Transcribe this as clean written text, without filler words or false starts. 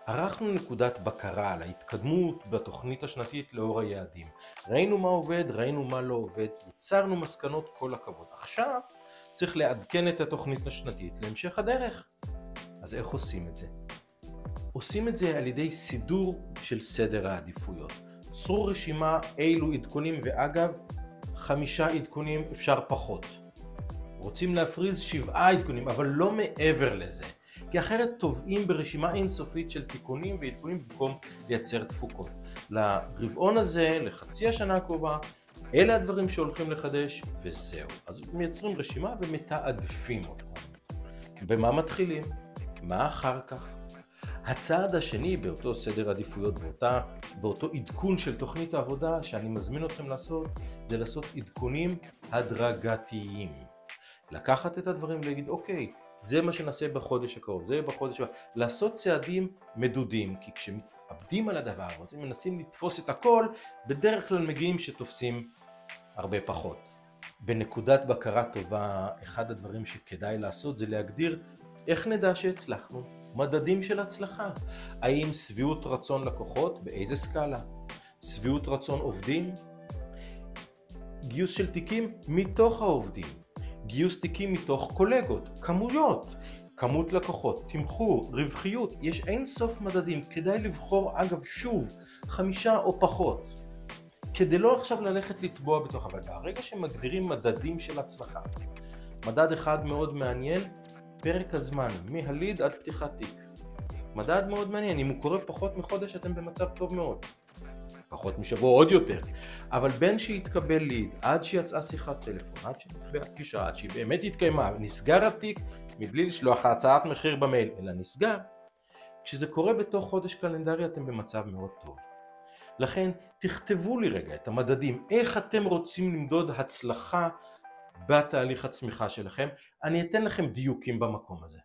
ערכנו נקודת בקרה על ההתקדמות בתוכנית השנתית לאור היעדים. ראינו מה עובד, ראינו מה לא עובד, יצרנו מסקנות, כל הכבוד. עכשיו צריך לעדכן את התוכנית השנתית להמשך הדרך. אז איך עושים את זה? עושים את זה על ידי סידור של סדר העדיפויות. צרו רשימה אילו עדכונים, ואגב 5 עדכונים, אפשר פחות. רוצים להפריז 7 עדכונים, אבל לא מעבר לזה. כי אחרת טובעים ברשימה אינסופית של תיקונים ועדכונים במקום לייצר תפוקות. לרבעון הזה, לחצי השנה הקרובה, אלה הדברים שהולכים לחדש, וזהו. אז מייצרים רשימה ומתעדפים אותה. במה מתחילים? מה אחר כך? הצעד השני באותו סדר עדיפויות, באותו עדכון של תוכנית העבודה שאני מזמין אתכם לעשות, זה לעשות עדכונים הדרגתיים. לקחת את הדברים ולהגיד, אוקיי, זה מה שנעשה בחודש הקרוב, זה בחודש הבא, לעשות צעדים מדודים, כי כשמאבדים על הדבר, אז אם מנסים לתפוס את הכל, בדרך כלל מגיעים שתופסים הרבה פחות. בנקודת בקרה טובה, אחד הדברים שכדאי לעשות זה להגדיר איך נדע שהצלחנו, מדדים של הצלחה. האם שביעות רצון לקוחות, באיזה סקאלה? שביעות רצון עובדים? גיוס של תיקים מתוך העובדים. גיוס תיקים מתוך קולגות, כמויות, כמות לקוחות, תמחור, רווחיות, יש אין סוף מדדים, כדאי לבחור אגב שוב 5 או פחות, כדי לא עכשיו ללכת לטבוע בתוך, אבל ברגע שמגדירים מדדים של הצלחה, מדד אחד מאוד מעניין, פרק הזמן, מהליד עד פתיחת תיק, מדד מאוד מעניין, אם הוא קורה פחות מחודש אתם במצב טוב מאוד, פחות משבוע עוד יותר, אבל בין שהתקבל ליד, עד שיצאה שיחת טלפון, עד שנקבעה פגישה, עד שהיא באמת התקיימה, נסגר התיק, מבלי לשלוח הצעת מחיר במייל, אלא נסגר, כשזה קורה בתוך חודש קלנדרי אתם במצב מאוד טוב. לכן תכתבו לי רגע את המדדים, איך אתם רוצים למדוד הצלחה בתהליך הצמיחה שלכם, אני אתן לכם דיוקים במקום הזה.